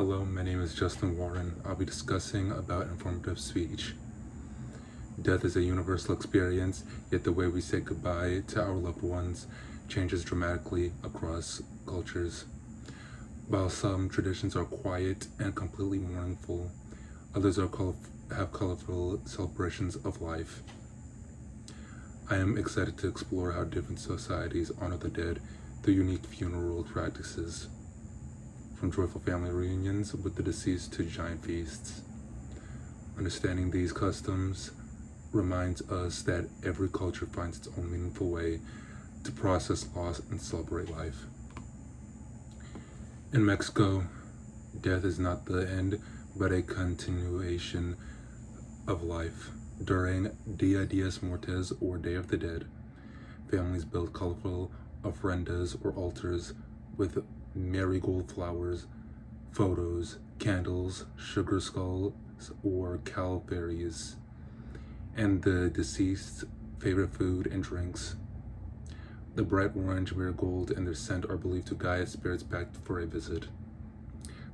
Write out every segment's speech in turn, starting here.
Hello, my name is Justin Warren. I'll be discussing about informative speech. Death is a universal experience, yet the way we say goodbye to our loved ones changes dramatically across cultures. While some traditions are quiet and completely mournful, others have colorful celebrations of life. I am excited to explore how different societies honor the dead through unique funeral practices, from joyful family reunions with the deceased to giant feasts. Understanding these customs reminds us that every culture finds its own meaningful way to process loss and celebrate life. In Mexico, death is not the end, but a continuation of life. During Dia de Muertos, or Day of the Dead, families build colorful ofrendas or altars with marigold flowers, photos, candles, sugar skulls, or calaveras, and the deceased's favorite food and drinks. The bright orange marigold and their scent are believed to guide spirits back for a visit.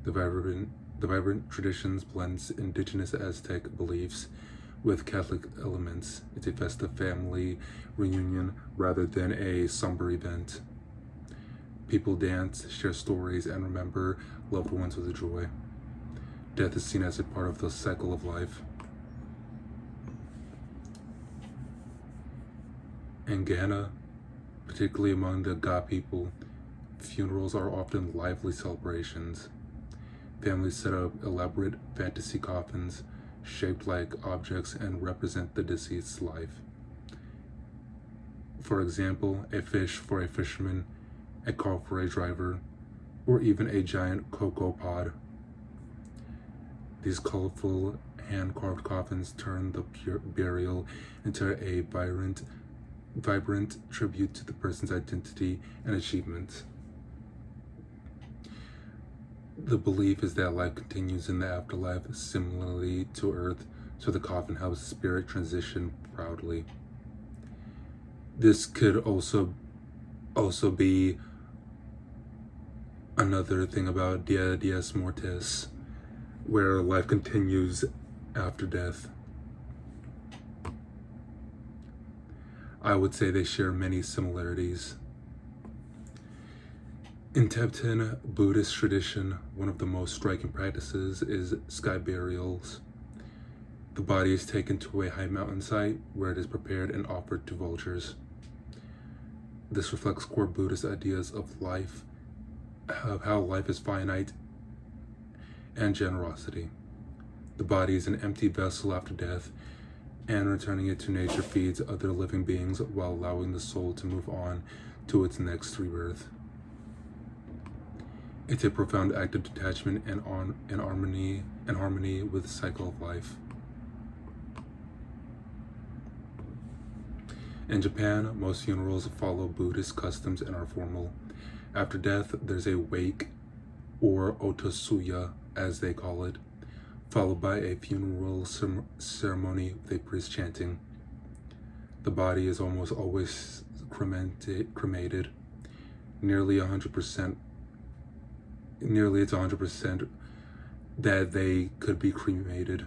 The vibrant traditions blends indigenous Aztec beliefs with Catholic elements. It's a festive family reunion rather than a somber event. People dance, share stories, and remember loved ones with joy. Death is seen as a part of the cycle of life. In Ghana, particularly among the Ga people, funerals are often lively celebrations. Families set up elaborate fantasy coffins shaped like objects and represent the deceased's life. For example, a fish for a fisherman, a car for a driver, or even a giant cocoa pod. These colorful hand-carved coffins turn the burial into a vibrant tribute to the person's identity and achievements. The belief is that life continues in the afterlife similarly to Earth, so the coffin helps the spirit transition proudly. This could also be another thing about Dia de Muertos, where life continues after death. I would say they share many similarities. In Tibetan Buddhist tradition, one of the most striking practices is sky burials. The body is taken to a high mountain site where it is prepared and offered to vultures. This reflects core Buddhist ideas of life, of how life is finite, and generosity. The body is an empty vessel after death, and returning it to nature feeds other living beings while allowing the soul to move on to its next rebirth. It's a profound act of detachment and harmony with the cycle of life. In Japan, most funerals follow Buddhist customs and are formal. After death, there's a wake, or otosuya as they call it, followed by a funeral ceremony with a priest chanting. The body is almost always cremated. Nearly it's 100% that they could be cremated.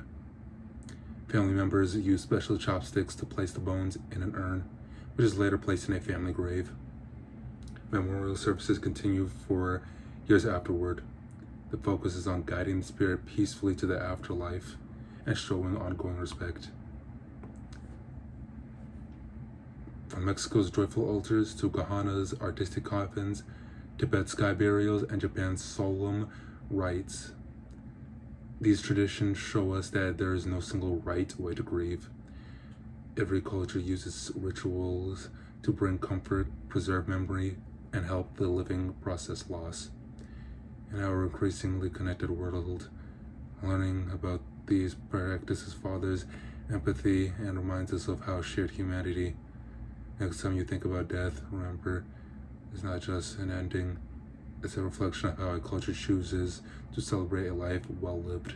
Family members use special chopsticks to place the bones in an urn, which is later placed in a family grave. Memorial services continue for years afterward. The focus is on guiding the spirit peacefully to the afterlife and showing ongoing respect. From Mexico's joyful altars to Ghana's artistic coffins, Tibet's sky burials, and Japan's solemn rites, these traditions show us that there is no single right way to grieve. Every culture uses rituals to bring comfort, preserve memory, and help the living process loss. In our increasingly connected world, learning about these practices fosters empathy and reminds us of how shared humanity. Next time you think about death, remember, it's not just an ending, it's a reflection of how a culture chooses to celebrate a life well lived.